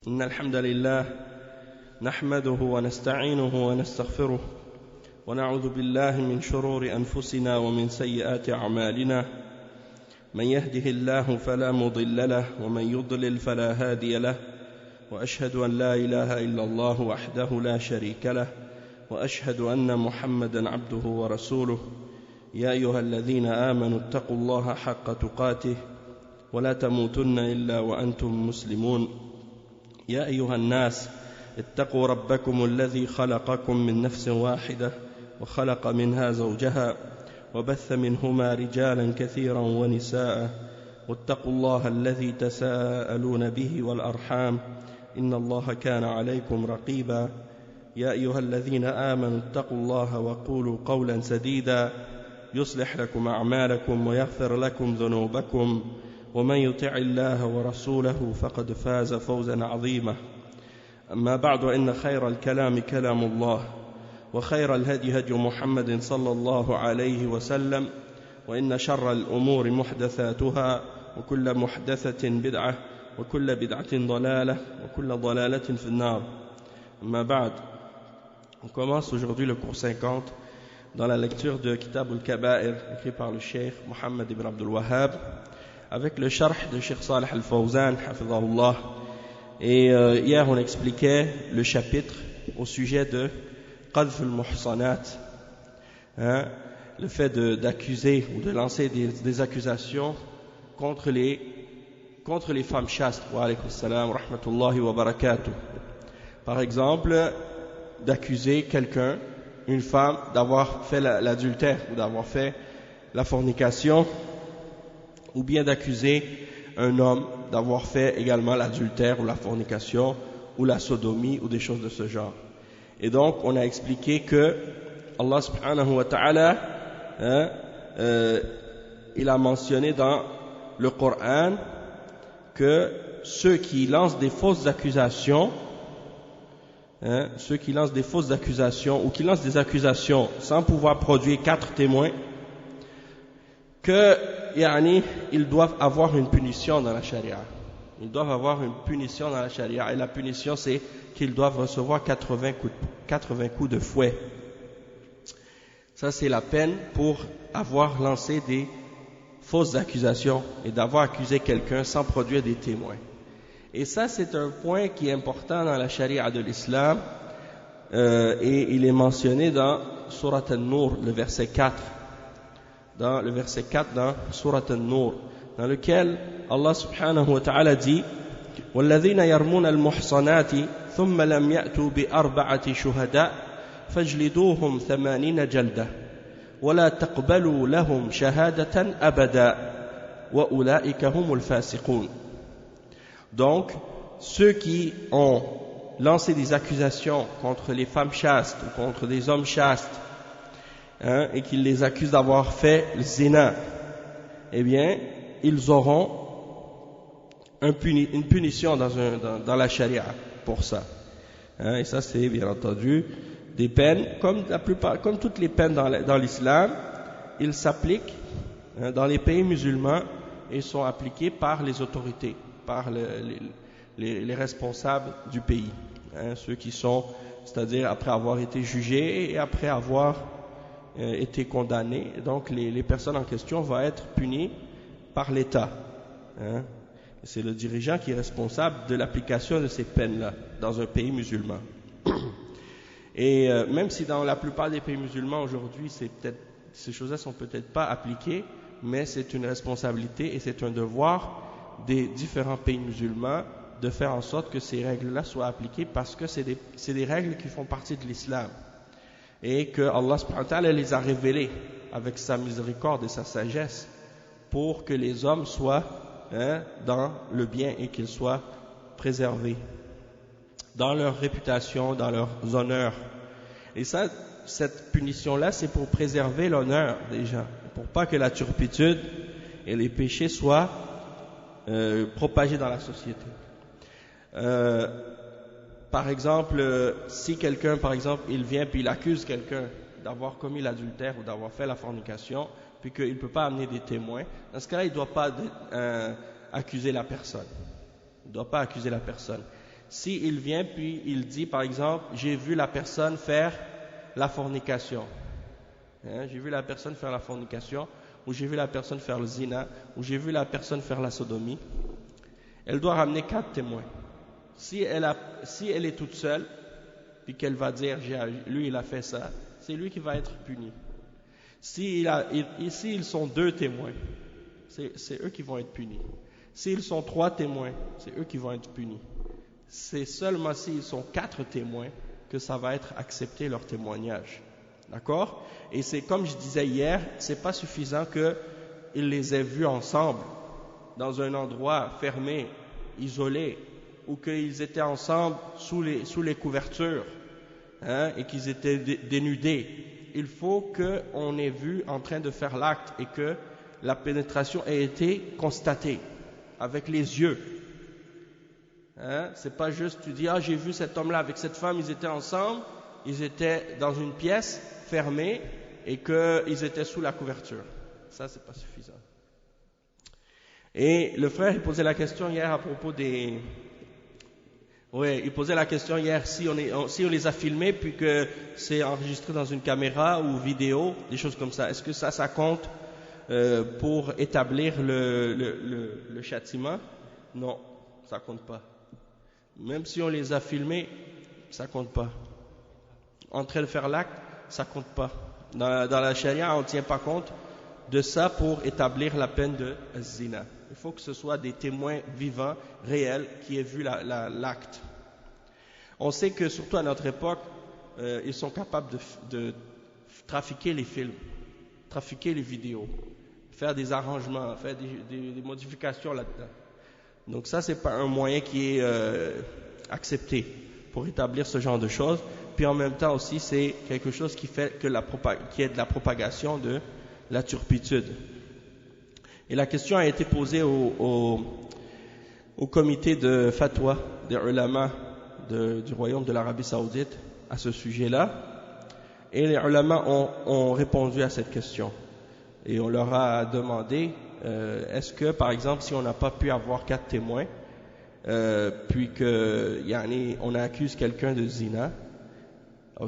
إن الحمد لله نحمده ونستعينه ونستغفره ونعوذ بالله من شرور أنفسنا ومن سيئات أعمالنا من يهده الله فلا مضل له ومن يضلل فلا هادي له وأشهد أن لا إله إلا الله وحده لا شريك له وأشهد أن محمدا عبده ورسوله يا أيها الذين آمنوا اتقوا الله حق تقاته ولا تموتن إلا وأنتم مسلمون يا أيها الناس اتقوا ربكم الذي خلقكم من نفس واحدة وخلق منها زوجها وبث منهما رجالا كثيرا ونساء واتقوا الله الذي تساءلون به والأرحام إن الله كان عليكم رقيبا يا أيها الذين آمنوا اتقوا الله وقولوا قولا سديدا يصلح لكم أعمالكم ويغفر لكم ذنوبكم ومن يطع الله ورسوله فقد فاز فوزا عظيما أما بعد إن خير الكلام كلام الله وخير الهدي هدي محمد صلى الله عليه وسلم وإن شر الأمور محدثاتها وكل محدثة بدعة وكل بدعة ضلالة وكل ضلالة في النار أما بعد. On commence aujourd'hui le cours 50 dans la lecture de Kitab al-Kaba'ir écrit par le Cheikh Mohammed ibn Abdul Wahhab avec le sharh de Cheikh Salih al-Fawzan hafidhahullah. Et hier on expliquait le chapitre au sujet de Qadf al-Muhsanat, le fait d'accuser ou de lancer des accusations contre les femmes chastes. Wa alaykum salam wa rahmatullahi wa barakatuh. Par exemple, d'accuser quelqu'un, une femme, d'avoir fait l'adultère ou d'avoir fait la fornication, ou bien d'accuser un homme d'avoir fait également l'adultère ou la fornication ou la sodomie ou des choses de ce genre. Et donc on a expliqué que Allah subhanahu wa ta'ala il a mentionné dans le Coran que ceux qui lancent des fausses accusations ou qui lancent des accusations sans pouvoir produire 4 témoins, que ils doivent avoir une punition dans la charia. Ils doivent avoir une punition dans la charia, et la punition c'est qu'ils doivent recevoir 80 coups de fouet. Ça c'est la peine pour avoir lancé des fausses accusations et d'avoir accusé quelqu'un sans produire des témoins. Et ça c'est un point qui est important dans la charia de l'islam, et il est mentionné dans Surat An-Nur, le verset 4. Dans le verset 4 dans Surat An-Nur, dans lequel Allah subhanahu wa ta'ala dit وَالَّذِينَ يَرْمُونَ الْمُحْصَنَاتِ ثُمَّ لَمْ يَأْتُوا بِأَرْبَعَةِ شُهَدَاءَ فَاجْلِدُوهُمْ 80 جَلْدَةً وَلَا تَقْبَلُوا لَهُمْ شَهَادَةً أَبَدًا وَأُولَئِكَ هُمُ الْفَاسِقُونَ. Donc, ceux qui ont lancé des accusations contre les femmes chastes ou contre des hommes chastes, et qu'ils les accusent d'avoir fait le zina, eh bien, ils auront une punition dans la charia pour ça. Et ça, c'est bien entendu des peines, comme toutes les peines dans l'islam, ils s'appliquent dans les pays musulmans et sont appliqués par les autorités, par les responsables du pays, ceux qui sont, c'est-à-dire après avoir été jugés et après avoir été condamnés. Donc les personnes en question vont être punies par l'État. C'est le dirigeant qui est responsable de l'application de ces peines-là dans un pays musulman. Et même si dans la plupart des pays musulmans aujourd'hui, ces choses-là sont peut-être pas appliquées, mais c'est une responsabilité et c'est un devoir des différents pays musulmans de faire en sorte que ces règles-là soient appliquées, parce que c'est des règles qui font partie de l'islam, et que Allah subhanahu wa ta'ala les a révélées avec sa miséricorde et sa sagesse pour que les hommes soient dans le bien et qu'ils soient préservés dans leur réputation, dans leurs honneurs. Et ça, cette punition-là, c'est pour préserver l'honneur des gens, pour pas que la turpitude et les péchés soient propagés dans la société. Par exemple, si quelqu'un, par exemple, il vient puis il accuse quelqu'un d'avoir commis l'adultère ou d'avoir fait la fornication, puis qu'il ne peut pas amener des témoins, dans ce cas-là, il ne doit pas accuser la personne. Il ne doit pas accuser la personne. S'il vient puis il dit par exemple, j'ai vu la personne faire la fornication, j'ai vu la personne faire la fornication, ou j'ai vu la personne faire le zina, ou j'ai vu la personne faire la sodomie, elle doit ramener 4 témoins. Si elle est toute seule, puis qu'elle va dire, lui il a fait ça, c'est lui qui va être puni. S'ils sont 2 témoins, c'est eux qui vont être punis. S'ils sont 3 témoins, c'est eux qui vont être punis. C'est seulement s'ils sont 4 témoins que ça va être accepté leur témoignage. D'accord? Et c'est comme je disais hier, c'est pas suffisant qu'ils les aient vus ensemble dans un endroit fermé, isolé, ou qu'ils étaient ensemble sous les couvertures, et qu'ils étaient dénudés. Il faut qu'on ait vu en train de faire l'acte et que la pénétration ait été constatée avec les yeux. C'est pas juste tu dis j'ai vu cet homme-là avec cette femme, ils étaient ensemble, ils étaient dans une pièce fermée et qu'ils étaient sous la couverture. Ça c'est pas suffisant. Et le frère il posait la question hier à propos il posait la question hier si on les a filmés puis que c'est enregistré dans une caméra ou vidéo, des choses comme ça. Est-ce que ça compte pour établir le châtiment? Non, ça compte pas. Même si on les a filmés, ça compte pas. En train de faire l'acte, ça compte pas. Dans la charia, on ne tient pas compte de ça pour établir la peine de zina. Il faut que ce soit des témoins vivants, réels, qui aient vu l'acte. On sait que surtout à notre époque, ils sont capables de trafiquer les films, trafiquer les vidéos, faire des arrangements, faire des modifications là-dedans. Donc ça, c'est pas un moyen qui est accepté pour établir ce genre de choses. Puis en même temps aussi, c'est quelque chose qui fait qui est de la propagation de la turpitude. Et la question a été posée au comité de fatwa des ulama du royaume de l'Arabie Saoudite à ce sujet-là. Et les ulama ont répondu à cette question. Et on leur a demandé, est-ce que, par exemple, si on n'a pas pu avoir 4 témoins, puis on accuse quelqu'un de zina,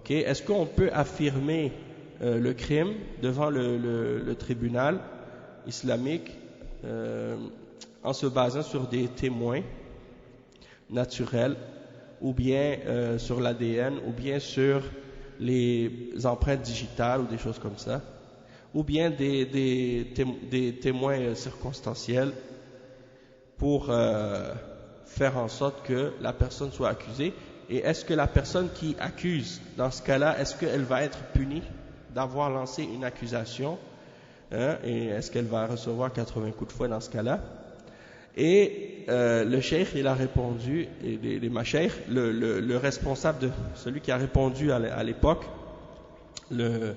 est-ce qu'on peut affirmer le crime devant le tribunal islamique en se basant sur des témoins naturels, ou bien sur l'ADN, ou bien sur les empreintes digitales ou des choses comme ça, ou bien des témoins circonstanciels pour faire en sorte que la personne soit accusée. Et est-ce que la personne qui accuse, dans ce cas-là, est-ce qu'elle va être punie d'avoir lancé une accusation, et est-ce qu'elle va recevoir 80 coups de fouet dans ce cas-là? Et le cheikh, il a répondu, et les mashaykhs, le responsable celui qui a répondu à l'époque, le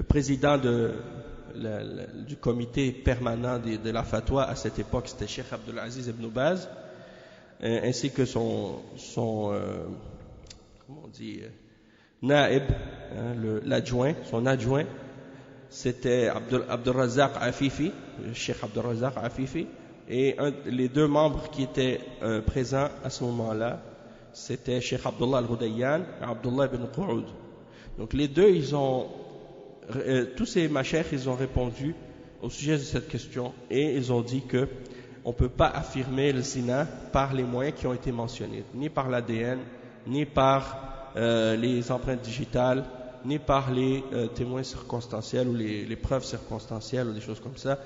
président du comité permanent de la fatwa à cette époque, c'était Cheikh Abdelaziz Ibn Baz, ainsi que son comment on dit, naib, l'adjoint, son adjoint, c'était Abdelrazaq Afifi, Cheikh Abdelrazaq Afifi, et les 2 membres qui étaient présents à ce moment-là, c'était Cheikh Abdullah al-Hudayyan et Abdullah ibn Qu'oud. Donc les 2, tous ces mashaykhs, ils ont répondu au sujet de cette question et ils ont dit que on peut pas affirmer le zina par les moyens qui ont été mentionnés, ni par l'ADN, ni par les empreintes digitales, ni par les témoins circonstanciels ou les preuves circonstancielles ou des choses comme ça.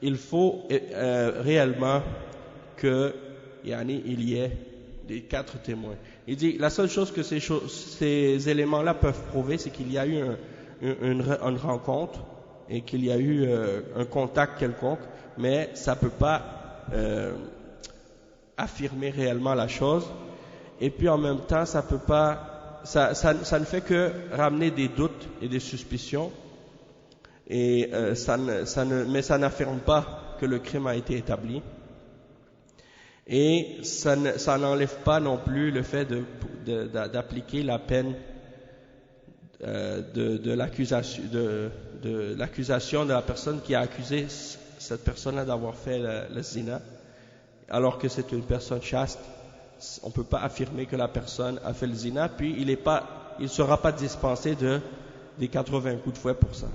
Il faut réellement que il y ait des 4 témoins. Il dit la seule chose que ces éléments-là peuvent prouver, c'est qu'il y a eu une rencontre et qu'il y a eu un contact quelconque, mais ça peut pas affirmer réellement la chose. Et puis en même temps, ça peut pas, ça ne fait que ramener des doutes et des suspicions. Et mais ça n'affirme pas que le crime a été établi. Et ça n'enlève pas non plus le fait d'appliquer la peine de l'accusation de la personne qui a accusé cette personne-là d'avoir fait le zina, alors que c'est une personne chaste on ne peut pas affirmer que la personne a fait le zina, puis il ne sera pas dispensé des 80 coups de fouet pour ça.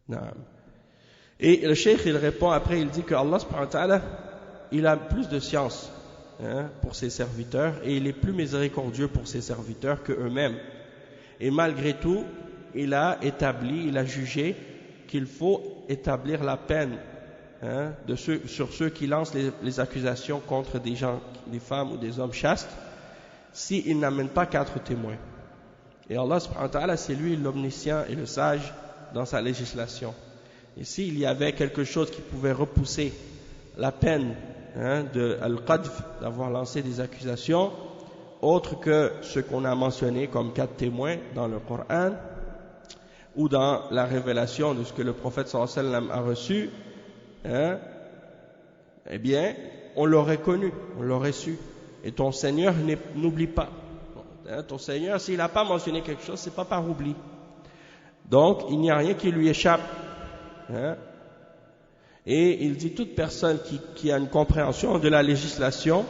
Non. Et le cheikh, il répond après, il dit que Allah subhanahu wa ta'ala, il a plus de science pour ses serviteurs et il est plus miséricordieux pour ses serviteurs que eux-mêmes. Et malgré tout, il a jugé qu'il faut établir la peine sur ceux qui lancent les accusations contre des gens, des femmes ou des hommes chastes, s'ils n'amènent pas 4 témoins. Et Allah subhanahu wa ta'ala, c'est lui l'omniscient et le sage dans sa législation. Et s'il y avait quelque chose qui pouvait repousser la peine de al-qadf, d'avoir lancé des accusations, autres que ce qu'on a mentionné comme 4 témoins dans le Coran, ou dans la révélation de ce que le prophète sallallahu alayhi wa sallam a reçu, eh bien, on l'aurait connu, on l'aurait su. Et ton Seigneur n'oublie pas. Ton Seigneur, s'il n'a pas mentionné quelque chose, c'est pas par oubli. Donc, il n'y a rien qui lui échappe. Et il dit, toute personne qui a une compréhension de la législation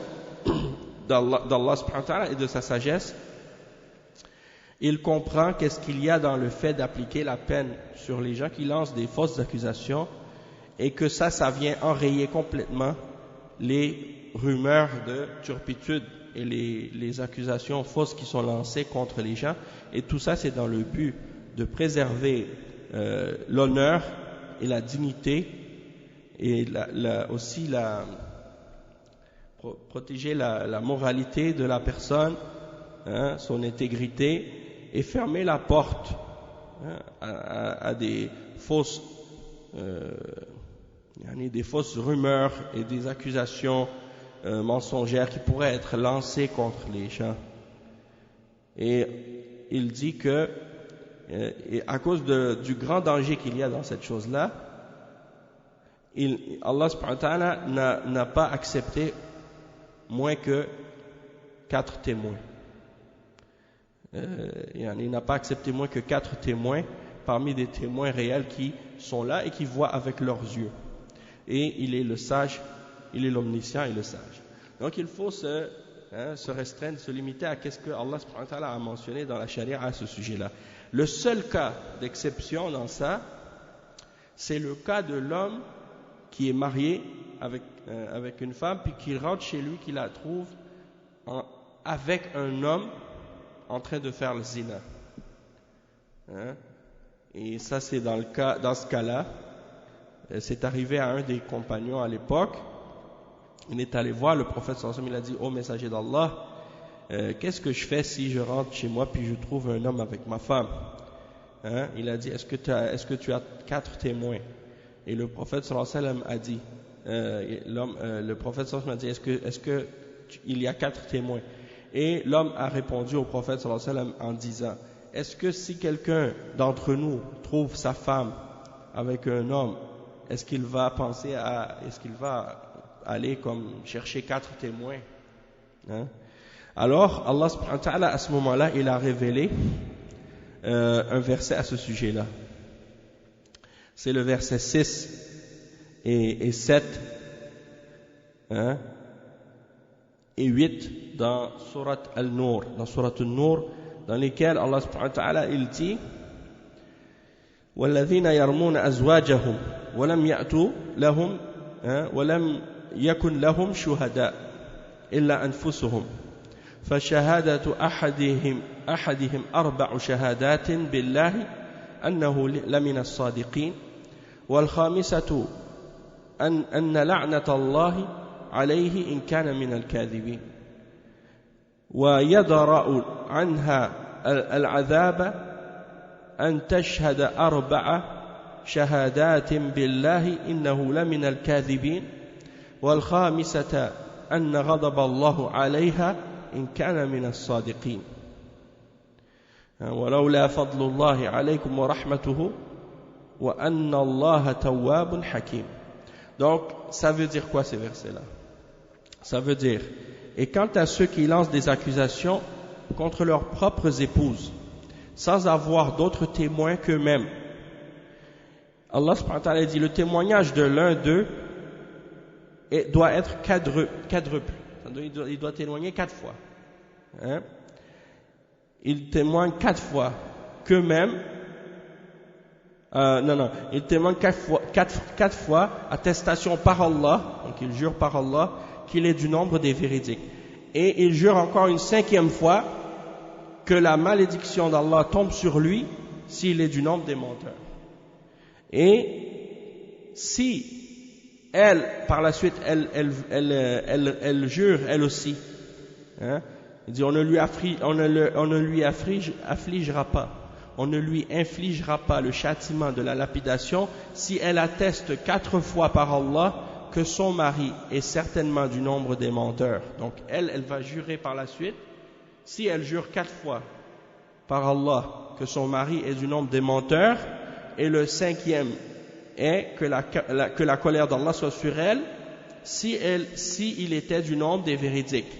d'Allah subhanahu wa ta'ala et de sa sagesse, il comprend qu'est-ce qu'il y a dans le fait d'appliquer la peine sur les gens qui lancent des fausses accusations, et que ça vient enrayer complètement les rumeurs de turpitude et les accusations fausses qui sont lancées contre les gens. Et tout ça, c'est dans le but de préserver l'honneur et la dignité, et aussi protéger la moralité de la personne, son intégrité, et fermer la porte à des fausses rumeurs et des accusations mensongères qui pourraient être lancées contre les gens. Et il dit que et à cause du grand danger qu'il y a dans cette chose-là, Allah subhanahu wa ta'ala n'a pas accepté moins que 4 témoins. Il n'a pas accepté moins que 4 témoins parmi des témoins réels qui sont là et qui voient avec leurs yeux. Et il est le sage, il est l'omniscient et le sage. Donc il faut se restreindre, se limiter à ce que Allah subhanahu wa ta'ala a mentionné dans la charia à ce sujet-là. Le seul cas d'exception dans ça, c'est le cas de l'homme qui est marié avec une femme, puis qui rentre chez lui, qui la trouve avec un homme en train de faire le zina. Et ça, c'est dans ce cas-là, c'est arrivé à un des compagnons à l'époque. Il est allé voir le prophète sallallahu alayhi wa sallam, il a dit: ô messager d'Allah, qu'est-ce que je fais si je rentre chez moi puis je trouve un homme avec ma femme? Il a dit: est-ce que tu as 4 témoins? Et le prophète sallallahu alayhi wa sallam a dit, le prophète sallallahu alayhi wa sallam a dit: est-ce que il y a 4 témoins? Et l'homme a répondu au prophète sallallahu alayhi wa sallam en disant: est-ce que si quelqu'un d'entre nous trouve sa femme avec un homme, est-ce qu'il va aller comme chercher 4 témoins? Alors Allah subhanahu wa ta'ala, à ce moment-là, il a révélé un verset à ce sujet-là. C'est le verset 6 et 7 et 8 dans Surat Al-Nur, dans lesquels Allah subhanahu wa ta'ala il dit: وَالَّذِينَ يَرْمُونَ أَزْوَاجَهُمْ وَلَمْ يَأْتُوا لَهُمْ وَلَمْ يَكُنْ لَهُمْ شُهَدَاء إِلَّا أَنفُسُهُمْ فشهادة أحدهم 4 شهادات بالله أنه لمن الصادقين والخامسة أن لعنة الله عليه إن كان من الكاذبين ويدرأ عنها العذاب أن تشهد 4 شهادات بالله إنه لمن الكاذبين والخامسة أن غضب الله عليها إن كان من الصادقين ولولا فضل الله عليكم ورحمته وأن الله تواب حكيم. Donc, ça veut dire quoi ces versets-là? Ça veut dire: et quant à ceux qui lancent des accusations contre leurs propres épouses, sans avoir d'autres témoins qu'eux-mêmes, Allah subhanahu wa ta'ala dit: le témoignage de l'un d'eux doit être quadruple. il doit témoigner 4 fois. Hein? Il témoigne 4 fois qu'eux-mêmes, il témoigne 4 fois, attestation par Allah, donc il jure par Allah qu'il est du nombre des véridiques. Et il jure encore une 5e fois que la malédiction d'Allah tombe sur lui s'il est du nombre des menteurs. Et si elle, par la suite, elle jure elle aussi, hein, il dit on ne lui affligera pas, on ne lui infligera pas le châtiment de la lapidation si elle atteste 4 fois par Allah que son mari est certainement du nombre des menteurs. Donc elle va jurer par la suite. Si elle jure 4 fois par Allah que son mari est du nombre des menteurs, et le 5e est que la colère d'Allah soit sur elle, si il était du nombre des véridiques.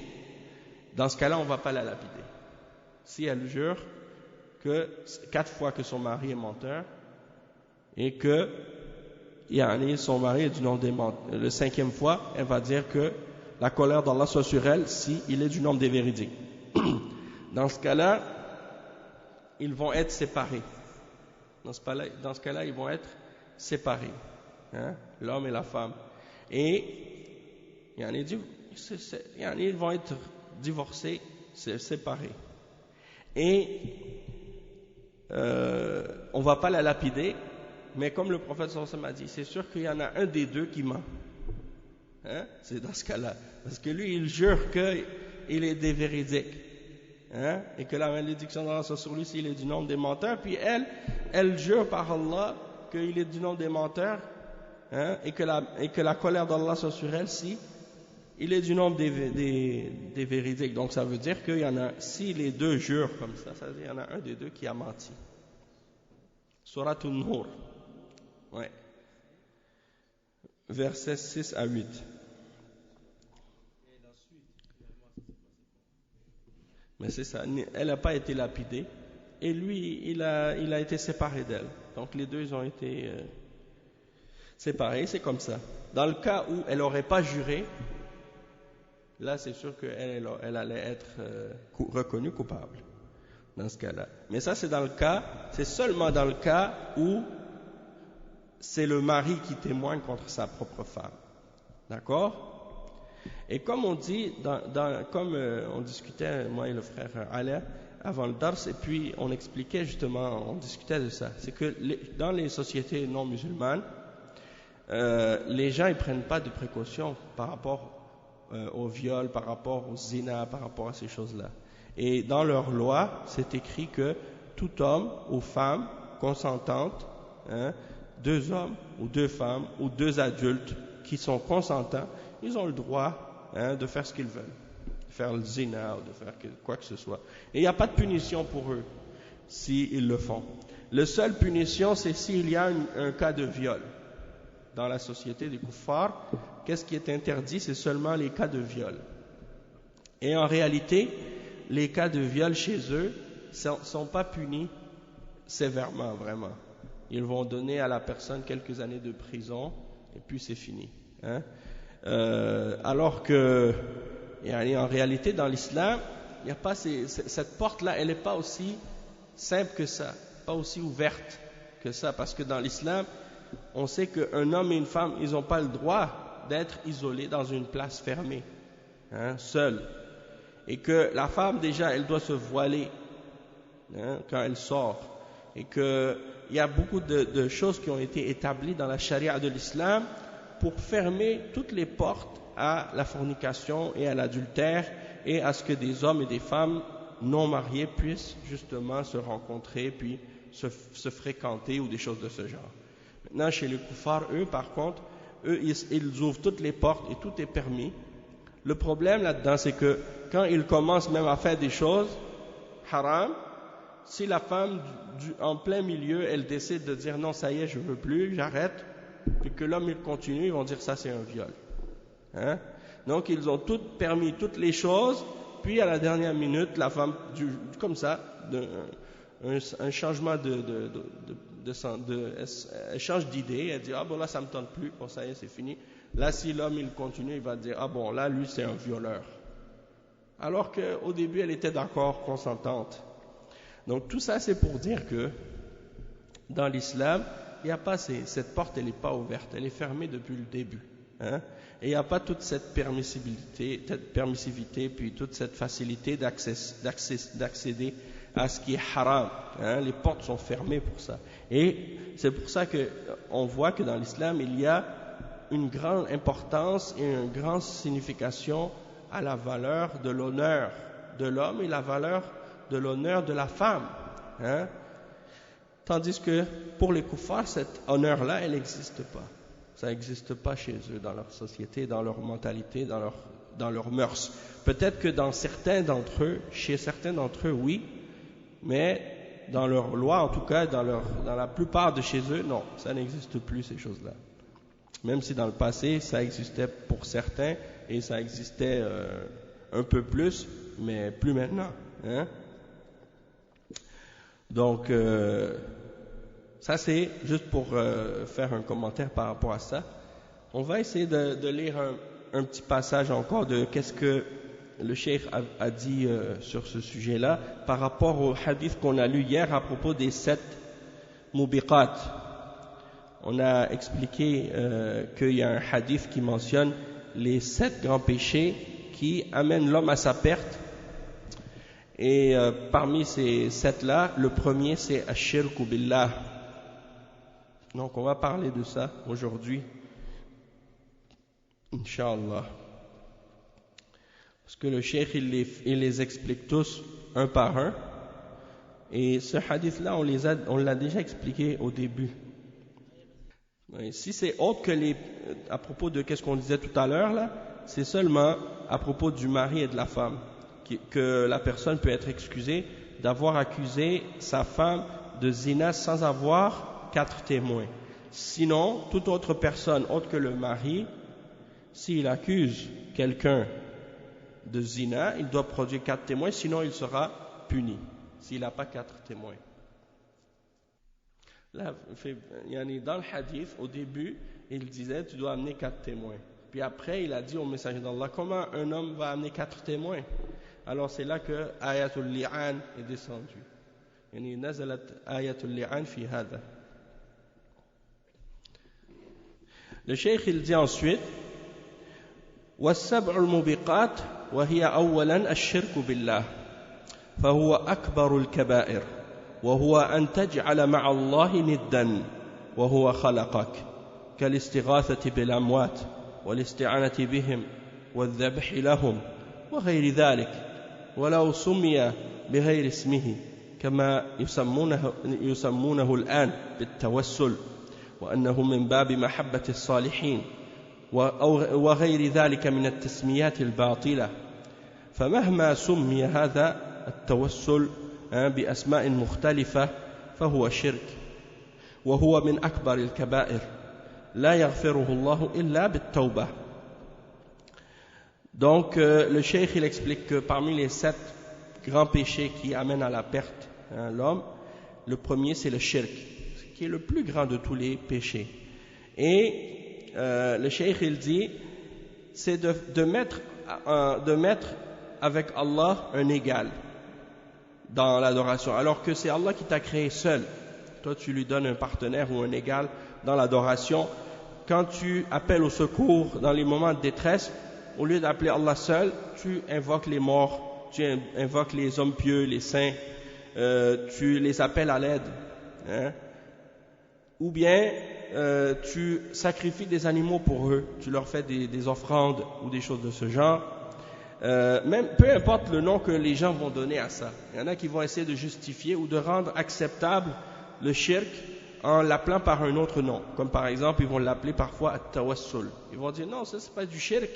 Dans ce cas-là, on ne va pas la lapider. Si elle jure que 4 fois que son mari est menteur, et que son mari est du nombre des menteurs, le 5e fois, elle va dire que la colère d'Allah soit sur elle si il est du nombre des véridiques. Dans ce cas-là, ils vont être séparés. Dans ce cas-là, ils vont être séparés, hein, l'homme et la femme. Et ils vont être divorcés, séparés. Et on ne va pas la lapider, mais comme le prophète sallallahu alayhi wa sallam a dit, c'est sûr qu'il y en a un des deux qui ment. Hein? C'est dans ce cas-là. Parce que lui, il jure qu'il est des véridiques. Hein? Et que la malédiction d'Allah soit sur lui s'il est du nombre des menteurs. Puis elle jure par Allah qu'il est du nombre des menteurs, hein? et que la colère d'Allah soit sur elle si il est du nombre des véridiques. Donc ça veut dire qu'il y en a, si les deux jurent comme ça veut dire qu'il y en a un des deux qui a menti. Surat An-Nur. Ouais. Versets 6 à 8. Mais c'est ça, elle n'a pas été lapidée et lui, il a été séparé d'elle. Donc les deux, ils ont été séparés, c'est comme ça. Dans le cas où elle n'aurait pas juré, là c'est sûr qu'elle allait être reconnue coupable, dans ce cas-là. Mais ça c'est seulement dans le cas où c'est le mari qui témoigne contre sa propre femme. D'accord ? Et comme on dit, on discutait, moi et le frère Alain, avant le dars, et puis on expliquait justement, on discutait de ça, c'est que dans les sociétés non musulmanes, les gens ils prennent pas de précautions par rapport au viol, par rapport au zina, par rapport à ces choses-là. Et dans leur loi, c'est écrit que tout homme ou femme consentante, hein, 2 hommes ou 2 femmes ou 2 adultes qui sont consentants, ils ont le droit, hein, de faire ce qu'ils veulent, de faire le zina ou de faire quoi que ce soit. Et il n'y a pas de punition pour eux s'ils le font. La seule punition, c'est s'il y a un cas de viol. Dans la société des kuffars, qu'est-ce qui est interdit? C'est seulement les cas de viol. Et en réalité, les cas de viol chez eux ne sont pas punis sévèrement, vraiment. Ils vont donner à la personne quelques années de prison et puis c'est fini. Hein? Alors que, en réalité, dans l'islam, il n'y a pas cette porte-là, elle n'est pas aussi simple que ça, pas aussi ouverte que ça, parce que dans l'islam, on sait qu'un homme et une femme, ils n'ont pas le droit d'être isolés dans une place fermée, hein, seuls, et que la femme déjà, elle doit se voiler, hein, quand elle sort, et qu'il y a beaucoup de choses qui ont été établies dans la charia de l'islam pour fermer toutes les portes à la fornication et à l'adultère et à ce que des hommes et des femmes non mariés puissent justement se rencontrer puis se fréquenter ou des choses de ce genre. Maintenant, chez les kuffars, eux, par contre, ils ouvrent toutes les portes et tout est permis. Le problème là-dedans, c'est que quand ils commencent même à faire des choses haram, si la femme, en plein milieu, elle décide de dire non, ça y est, je veux plus, j'arrête, puis que l'homme il continue, ils vont dire ça c'est un viol. Hein? Donc ils ont permis toutes les choses, puis à la dernière minute, la femme, comme ça, un changement elle change d'idée, elle dit ah bon là ça me tente plus, bon ça y est c'est fini. Là si l'homme il continue, il va dire ah bon là lui c'est un violeur. alors qu'au début elle était d'accord, consentante. Donc tout ça c'est pour dire que dans l'islam, il n'y a pas cette porte, elle n'est pas ouverte, elle est fermée depuis le début. Hein? Et il n'y a pas toute cette permissivité, puis toute cette facilité d'accéder à ce qui est haram. Hein? Les portes sont fermées pour ça. Et c'est pour ça qu'on voit que dans l'islam, il y a une grande importance et une grande signification à la valeur de l'honneur de l'homme et la valeur de l'honneur de la femme. Hein? Tandis que pour les kuffars, cet honneur-là, elle n'existe pas. Ça n'existe pas chez eux, dans leur société, dans leur mentalité, dans leurs mœurs. Peut-être que chez certains d'entre eux, oui, mais dans leur loi, en tout cas, dans la plupart de chez eux, non, ça n'existe plus, ces choses-là. Même si dans le passé, ça existait pour certains, et ça existait un peu plus, mais plus maintenant. Hein? Donc, ça c'est juste pour faire un commentaire par rapport à ça. On va essayer de lire un petit passage encore de qu'est-ce que le cheikh a dit sur ce sujet-là par rapport au hadith qu'on a lu hier à propos des 7 mubiqat. On a expliqué qu'il y a un hadith qui mentionne les 7 grands péchés qui amènent l'homme à sa perte. Et parmi ces 7-là, le premier c'est ash-shirku billah. Donc on va parler de ça aujourd'hui, Inch'Allah. Parce que le cheikh il les explique tous un par un. Et ce hadith-là, on l'a déjà expliqué au début. Et si c'est autre que à propos de qu'est-ce qu'on disait tout à l'heure là, c'est seulement à propos du mari et de la femme que la personne peut être excusée d'avoir accusé sa femme de zina sans avoir 4 témoins. Sinon, toute autre personne autre que le mari, s'il accuse quelqu'un de zina, il doit produire 4 témoins, sinon il sera puni s'il n'a pas 4 témoins. Là, dans le hadith, au début, il disait tu dois amener 4 témoins. Puis après, il a dit au messager d'Allah, comment un homme va amener 4 témoins? Alors c'est là que ayatul li'an est descendu. nazalat ayatul li'an fi hada. Le cheikh il dit ensuite والسبع الموبقات وهي أولا الشرك بالله فهو أكبر الكبائر وهو أن تجعل مع الله ندا وهو خلقك كالاستغاثة بالأموات والاستعانة بهم والذبح لهم وغير ذلك ولو سمي بغير اسمه كما يسمونه الآن بالتوسل وأنه من باب محبة الصالحين وغير ذلك من التسميات الباطلة فمهما سمي هذا التوسل بأسماء مختلفة فهو شرك وهو من أكبر الكبائر لا يغفره الله إلا بالتوبة. Donc le cheikh il explique que parmi les 7 grands péchés qui amènent à la perte l'homme, le premier c'est le shirk, qui est le plus grand de tous les péchés. Et le cheikh il dit c'est de mettre avec Allah un égal dans l'adoration, alors que c'est Allah qui t'a créé seul. Toi tu lui donnes un partenaire ou un égal dans l'adoration. Quand tu appelles au secours dans les moments de détresse, au lieu d'appeler Allah seul, tu invoques les morts, tu invoques les hommes pieux, les saints, tu les appelles à l'aide. Hein? Ou bien tu sacrifies des animaux pour eux, tu leur fais des offrandes ou des choses de ce genre. Même peu importe le nom que les gens vont donner à ça. Il y en a qui vont essayer de justifier ou de rendre acceptable le shirk en l'appelant par un autre nom. Comme par exemple, ils vont l'appeler parfois at-tawassul. Ils vont dire non, ça c'est pas du shirk,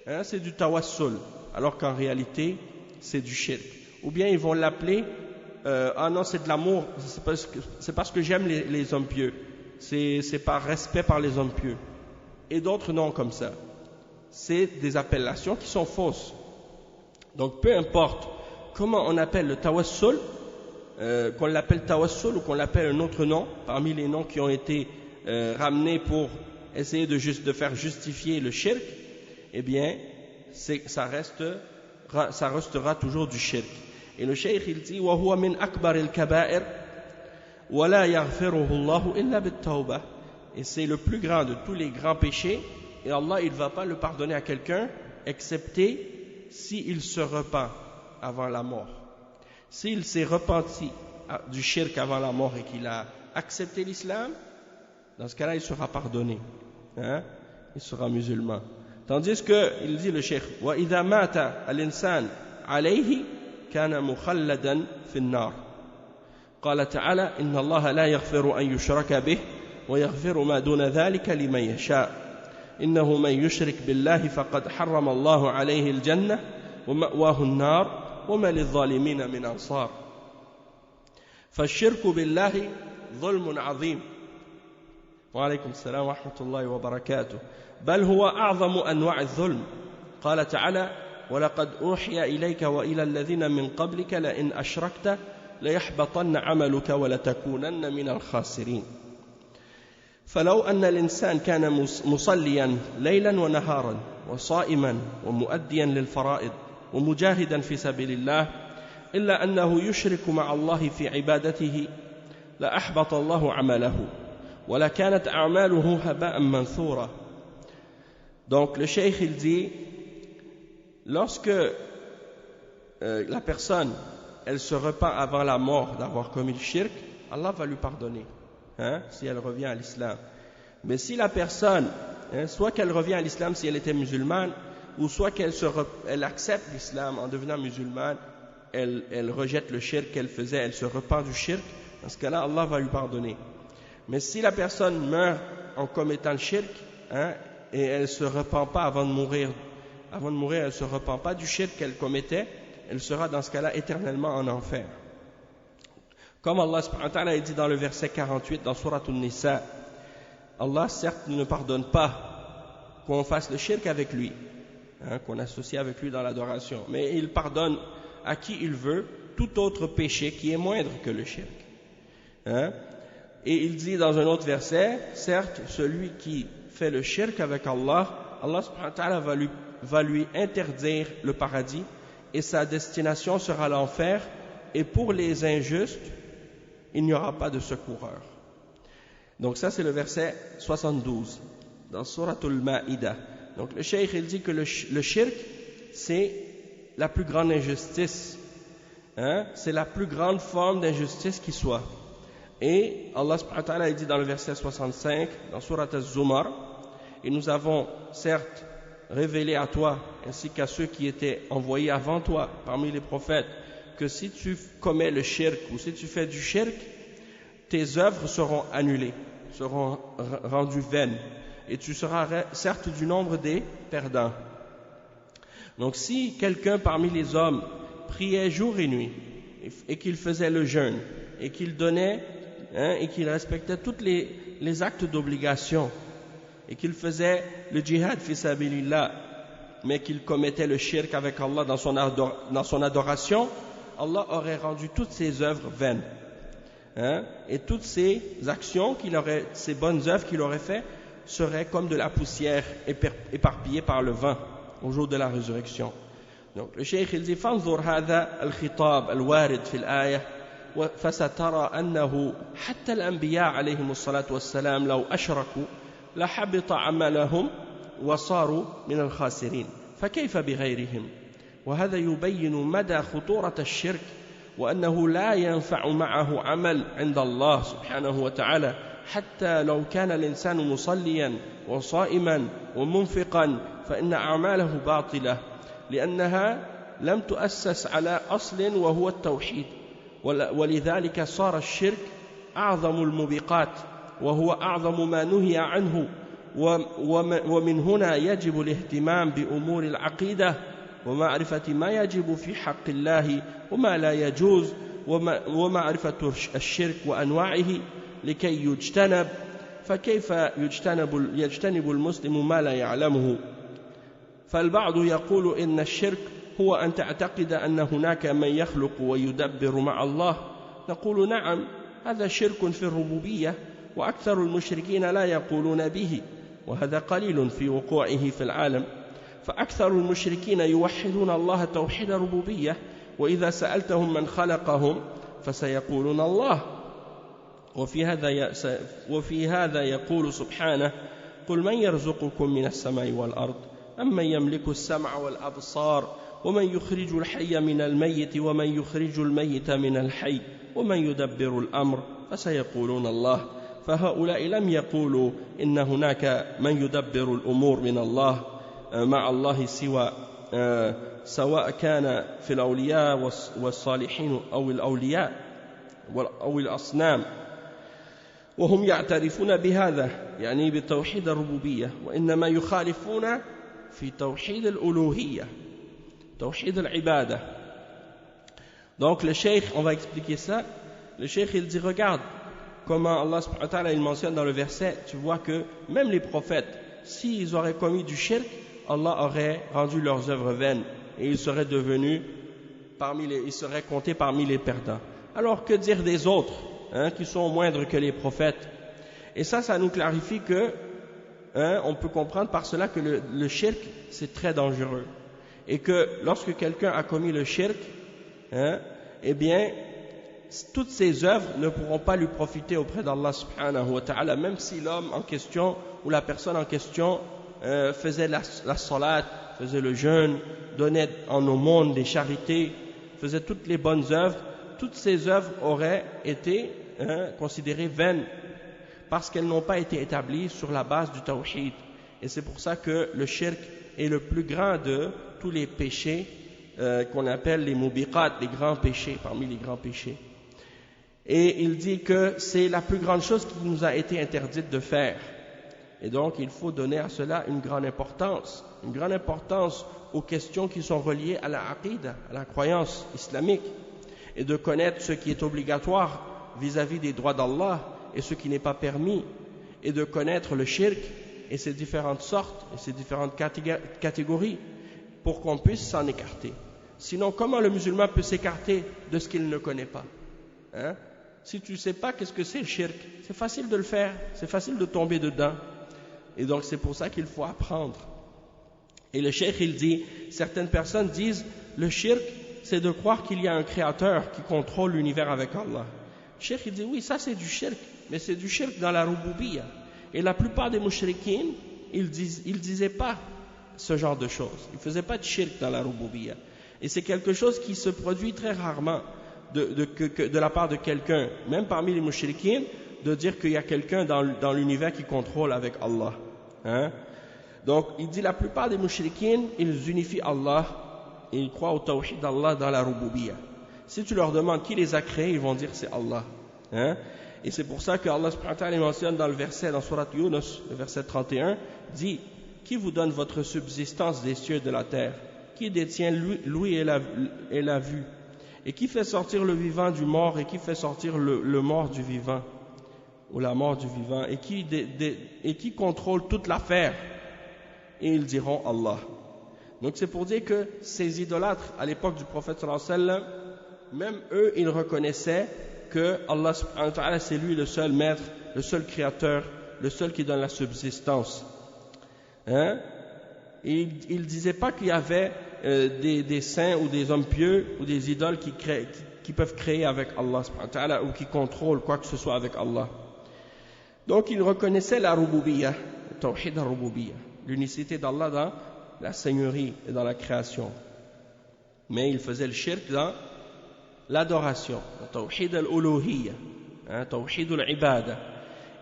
hein, c'est du tawassul. Alors qu'en réalité, c'est du shirk. Ou bien ils vont l'appeler ah non, c'est de l'amour, c'est parce que j'aime les hommes pieux. C'est par respect par les hommes pieux. Et d'autres noms comme ça. C'est des appellations qui sont fausses. Donc peu importe comment on appelle le tawassul, qu'on l'appelle tawassul ou qu'on l'appelle un autre nom, parmi les noms qui ont été ramenés pour essayer de faire justifier le shirk, eh bien, ça reste ça restera toujours du shirk. Et le cheikh il dit وَهُوَ مِنْ أَكْبَرِ الْكَبَائِرِ وَلَا يَغْفِرُهُ اللَّهُ إِلَّا بِالتَّوْبَةِ. Et c'est le plus grand de tous les grands péchés, et Allah il ne va pas le pardonner à quelqu'un excepté s'il se repent avant la mort. S'il s'est repenti du shirk avant la mort et qu'il a accepté l'islam, dans ce cas-là il sera pardonné, hein? Il sera musulman. Tandis que il dit le cheikh وَإِذَا مَاتَ الْإِنسَانُ عَلَيْهِ كَانَ مُخَلَّدًا فِي النَّارِ. قال تعالى إن الله لا يغفر أن يشرك به ويغفر ما دون ذلك لمن يشاء إنه من يشرك بالله فقد حرم الله عليه الجنة ومأواه النار وما للظالمين من أنصار. فالشرك بالله ظلم عظيم. وعليكم السلام ورحمة الله وبركاته. بل هو أعظم أنواع الظلم. قال تعالى ولقد أوحي إليك وإلى الذين من قبلك لئن أشركت ليحبطن عملك ولتكونن من الخاسرين. فلو أن الإنسان كان مصليا ليلا ونهارا وصائما ومؤديا للفرائض ومجاهدا في سبيل الله إلا أنه يشرك مع الله في عبادته لأحبط الله عمله ولكانت أعماله هباء منثورا. Donc le cheikh il dit lorsque la personne elle se repent avant la mort d'avoir commis le shirk, Allah va lui pardonner, hein, si elle revient à l'islam. Mais si la personne, hein, soit qu'elle revient à l'islam si elle était musulmane, ou soit qu'elle accepte l'islam en devenant musulmane, elle rejette le shirk qu'elle faisait, elle se repent du shirk, dans ce cas-là, Allah va lui pardonner. Mais si la personne meurt en commettant le shirk, hein, et elle ne se repent pas avant de mourir, elle ne se repent pas du shirk qu'elle commettait, elle sera dans ce cas-là éternellement en enfer. Comme Allah subhanahu wa ta'ala dit dans le verset 48 dans Surat An-Nisa, Allah certes ne pardonne pas qu'on fasse le shirk avec lui, hein, qu'on associe avec lui dans l'adoration, mais il pardonne à qui il veut tout autre péché qui est moindre que le shirk, hein? Et il dit dans un autre verset, certes celui qui fait le shirk avec Allah, Allah subhanahu wa ta'ala va lui interdire le paradis et sa destination sera l'enfer, et pour les injustes il n'y aura pas de secoureur. Donc ça c'est le verset 72 dans Suratul Ma'idah. Donc le cheikh il dit que le shirk c'est la plus grande injustice, hein? C'est la plus grande forme d'injustice qui soit. Et Allah subhanahu wa ta'ala dit dans le verset 65 dans Surat Az-Zumar, et nous avons certes révélé à toi ainsi qu'à ceux qui étaient envoyés avant toi parmi les prophètes que si tu commets le shirk ou si tu fais du shirk, tes œuvres seront annulées, seront rendues vaines, et tu seras certes du nombre des perdants. Donc si quelqu'un parmi les hommes priait jour et nuit et qu'il faisait le jeûne et qu'il donnait, hein, et qu'il respectait tous les actes d'obligation et qu'il faisait le djihad fi sabilillah, mais qu'il commettait le shirk avec Allah dans son adoration, Allah aurait rendu toutes ses œuvres vaines, hein, et toutes ses actions ces bonnes œuvres qu'il aurait fait seraient comme de la poussière éparpillée par le vent au jour de la résurrection. Donc le cheikh il dit فانظر هذا الخطاب الوارد في الآية فسترى أنه حتى الأنبياء عليهم الصلاة والسلام لو أشركوا لحبط عملهم وصاروا من الخاسرين فكيف بغيرهم. وهذا يبين مدى خطورة الشرك وأنه لا ينفع معه عمل عند الله سبحانه وتعالى حتى لو كان الإنسان مصليا وصائما ومنفقا فإن أعماله باطلة لأنها لم تؤسس على أصل وهو التوحيد، ولذلك صار الشرك أعظم الموبقات وهو أعظم ما نهي عنه. ومن هنا يجب الاهتمام بأمور العقيدة ومعرفة ما يجب في حق الله وما لا يجوز ومعرفة الشرك وأنواعه لكي يجتنب. فكيف يجتنب المسلم ما لا يعلمه؟ فالبعض يقول إن الشرك هو أن تعتقد أن هناك من يخلق ويدبر مع الله. نقول نعم، هذا شرك في الربوبية وأكثر المشركين لا يقولون به، وهذا قليل في وقوعه في العالم. فأكثر المشركين يوحدون الله توحيد الربوبية وإذا سألتهم من خلقهم فسيقولون الله وفي هذا يقول سبحانه قل من يرزقكم من السماء والأرض أمن يملك السمع والأبصار ومن يخرج الحي من الميت ومن يخرج الميت من الحي ومن يدبر الأمر فسيقولون الله فهؤلاء لم يقولوا إن هناك من يدبر الأمور من الله مع الله سواء كان في الأولياء والصالحين أو الأولياء أو الأصنام وهم يعترفون بهذا يعني بتوحيد الربوبية وإنما يخالفون في توحيد الألوهية توحيد العبادة. Donc le cheikh, on va expliquer ça. Le cheikh il dit regarde comment Allah subhanahu wa ta'ala il mentionne dans le verset, tu vois que même les prophètes, s'ils auraient commis du shirk, Allah aurait rendu leurs œuvres vaines et ils seraient devenus ils seraient comptés parmi les perdants. Alors que dire des autres qui sont moindres que les prophètes? Et ça nous clarifie que on peut comprendre par cela que le shirk c'est très dangereux et que lorsque quelqu'un a commis le shirk, eh bien toutes ses œuvres ne pourront pas lui profiter auprès d'Allah subhanahu wa ta'ala, même si l'homme en question ou la personne en question faisait la salat, faisait le jeûne, donnait en aumône des charités, faisait toutes les bonnes œuvres, toutes ces œuvres auraient été considérées vaines parce qu'elles n'ont pas été établies sur la base du tawhid. Et c'est pour ça que le shirk est le plus grand de tous les péchés qu'on appelle les mubiqat, les grands péchés, parmi les grands péchés. Et il dit que c'est la plus grande chose qui nous a été interdite de faire. Et donc il faut donner à cela une grande importance aux questions qui sont reliées à la aqida, à la croyance islamique, et de connaître ce qui est obligatoire vis-à-vis des droits d'Allah et ce qui n'est pas permis, et de connaître le shirk et ses différentes sortes et ses différentes catégories pour qu'on puisse s'en écarter. Sinon, comment le musulman peut s'écarter de ce qu'il ne connaît pas? Si tu ne sais pas qu'est-ce que c'est le shirk, c'est facile de le faire, c'est facile de tomber dedans. Et donc c'est pour ça qu'il faut apprendre. Et le cheikh il dit, certaines personnes disent, le shirk c'est de croire qu'il y a un créateur qui contrôle l'univers avec Allah. Le cheikh il dit, oui ça c'est du shirk, mais c'est du shirk dans la rububiyya. Et la plupart des mushrikines, ils disaient pas ce genre de choses. Ils faisaient pas de shirk dans la rububiyya. Et c'est quelque chose qui se produit très rarement de la part de quelqu'un, même parmi les mushrikines, de dire qu'il y a quelqu'un dans l'univers qui contrôle avec Allah. Donc, il dit la plupart des mushrikines, ils unifient Allah et ils croient au tawhid d'Allah dans la rububiyya. Si tu leur demandes qui les a créés, ils vont dire c'est Allah. Et c'est pour ça que Allah subhanahu wa ta'ala mentionne dans le verset, dans Surat Yunus, le verset 31, dit qui vous donne votre subsistance des cieux et de la terre? Qui détient l'ouïe et la vue? Et qui fait sortir le vivant du mort et qui fait sortir le mort du vivant? Ou la mort du vivant? Et qui contrôle toute l'affaire? Et ils diront Allah. Donc c'est pour dire que ces idolâtres, à l'époque du prophète sallallahu alayhi wa sallam, même eux, ils reconnaissaient que Allah subhanahu wa ta'ala, c'est lui le seul maître, le seul créateur, le seul qui donne la subsistance. Et ils ne disaient pas qu'il y avait des saints ou des hommes pieux ou des idoles qui peuvent créer avec Allah subhanahu wa ta'ala ou qui contrôlent quoi que ce soit avec Allah. Donc ils reconnaissaient la rububiyya, le tawhid al-rububiyya, l'unicité d'Allah dans la seigneurie et dans la création. Mais ils faisaient le shirk dans l'adoration, le tawhid al-uluhiyya, tawhid al-ibada.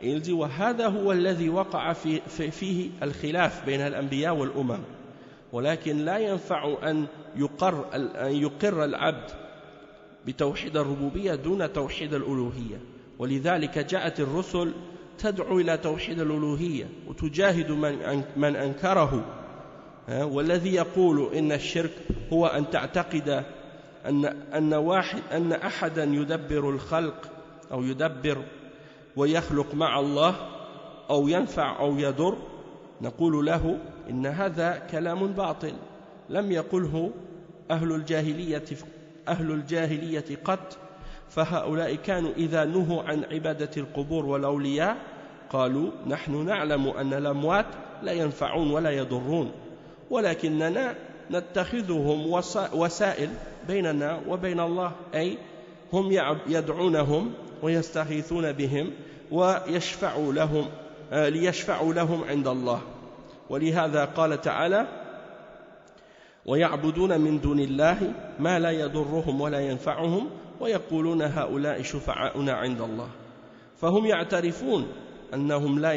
Et il dit وهذا هو الذي وقع فيه الخلاف بين الأنبياء والأمم ولكن لا ينفع أن يقر العبد بتوحيد الربوبية دون توحيد الألوهية ولذلك جاءت الرسل تدعو إلى توحيد الألوهية وتجاهد من أنكره والذي يقول إن الشرك هو أن تعتقد أن أحدا يدبر الخلق أو يدبر ويخلق مع الله أو ينفع أو يضر نقول له إن هذا كلام باطل لم يقله أهل الجاهلية قط فهؤلاء كانوا إذا نهوا عن عبادة القبور والأولياء قالوا نحن نعلم أن الأموات لا ينفعون ولا يضرون ولكننا نتخذهم وسائل بيننا وبين الله أي هم يدعونهم ويستغيثون بهم ويشفعوا لهم ليشفعوا لهم عند الله ولهذا قال تعالى ويعبدون من دون الله ما لا يضرهم ولا ينفعهم ويقولون هؤلاء شفعاؤنا عند الله فهم يعترفون أنهم لا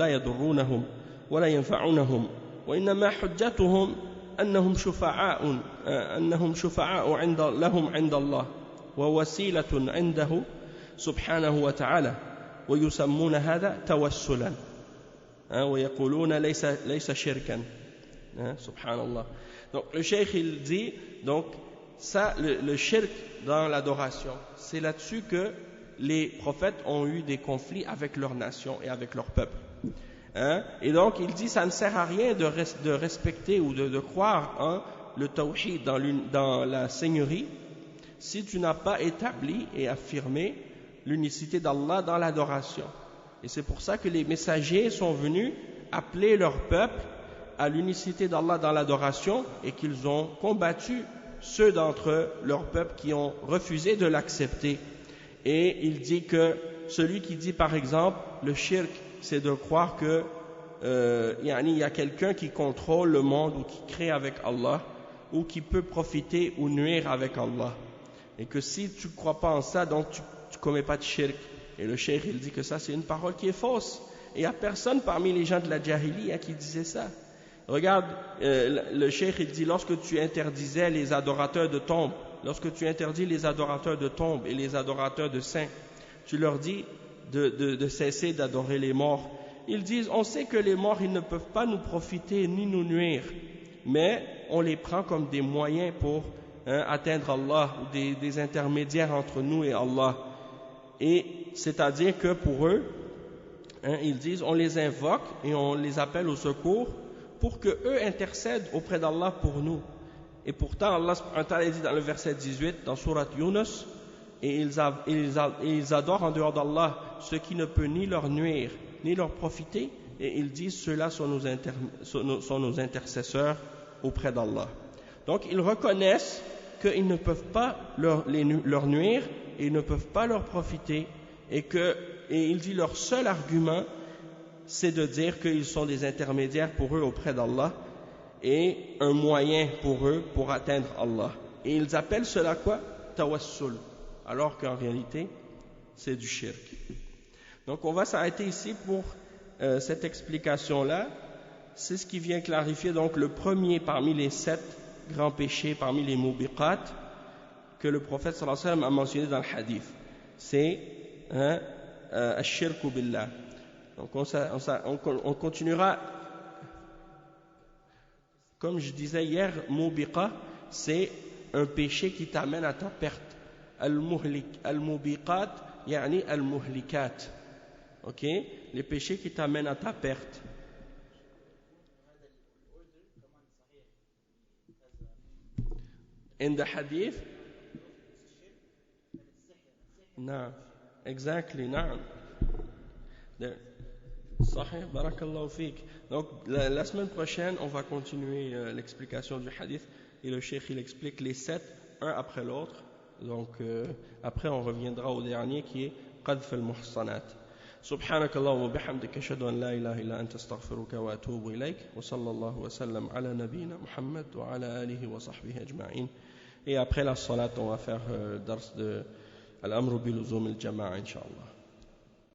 يضرونهم ولا ينفعونهم وإنما حجتهم أنهم شفعاء لهم عند الله ووسيلة عنده سبحانه وتعالى ويسمون هذا توسلا ويقولون ليس شركا subhanallah. Donc le cheikh il dit donc ça le shirk dans l'adoration c'est là-dessus que les prophètes ont eu des conflits avec leur nation et avec leur peuple et donc il dit ça ne sert à rien de respecter ou de croire le tawhid dans la seigneurie si tu n'as pas établi et affirmé l'unicité d'Allah dans l'adoration et c'est pour ça que les messagers sont venus appeler leur peuple à l'unicité d'Allah dans l'adoration et qu'ils ont combattu ceux d'entre leur peuple qui ont refusé de l'accepter. Et il dit que celui qui dit par exemple le shirk, c'est de croire que il y a quelqu'un qui contrôle le monde ou qui crée avec Allah ou qui peut profiter ou nuire avec Allah. Et que si tu ne crois pas en ça, donc tu ne commets pas de shirk. Et le cheikh il dit que ça c'est une parole qui est fausse. Et il n'y a personne parmi les gens de la Jahiliya qui disait ça. Regarde, le cheikh il dit lorsque tu interdisais les adorateurs de tombes, lorsque tu interdis les adorateurs de tombes et les adorateurs de saints, tu leur dis de cesser d'adorer les morts. Ils disent, on sait que les morts ils ne peuvent pas nous profiter ni nous nuire, mais on les prend comme des moyens pour atteindre Allah ou des intermédiaires entre nous et Allah. Et c'est-à-dire que pour eux, ils disent, on les invoque et on les appelle au secours pour que eux intercèdent auprès d'Allah pour nous. Et pourtant, Allah dit dans le verset 18, dans Surat Yunus, et ils adorent en dehors d'Allah ce qui ne peut ni leur nuire, ni leur profiter, et ils disent, ceux-là sont nos intercesseurs auprès d'Allah. Donc, ils reconnaissent qu'ils ne peuvent pas leur nuire, et ils ne peuvent pas leur profiter, et il dit leur seul argument, c'est de dire qu'ils sont des intermédiaires pour eux auprès d'Allah et un moyen pour eux pour atteindre Allah. Et ils appellent cela quoi? Tawassul. Alors qu'en réalité, c'est du shirk. Donc on va s'arrêter ici pour cette explication-là. C'est ce qui vient clarifier donc le premier parmi les 7 grands péchés, parmi les mubiqat, que le prophète sallallahu alayhi wa sallam a mentionné dans le hadith. C'est ash-shirku billah. Donc on continuera, comme je disais hier, mubiqa, c'est un péché qui t'amène à ta perte. Al-mubiqat, yani al-muhlikat. Ok? Les péchés qui t'amènent à ta perte. In the hadith? No. Exactly, no. There. Sahih, barakallahu fik. Donc la semaine prochaine, on va continuer l'explication du hadith et le cheikh il explique les 7 un après l'autre. Donc après on reviendra au dernier qui est qadf al-muhsanat. سبحانك اللهم وبحمدك أشهد أن لا إله إلا أنت أستغفرك وأتوب إليك وصلى الله وسلم على نبينا محمد وعلى آله وصحبه أجمعين. Et après la salat, on va faire dars de al-amru bil-luzum al-jama'a, inshallah.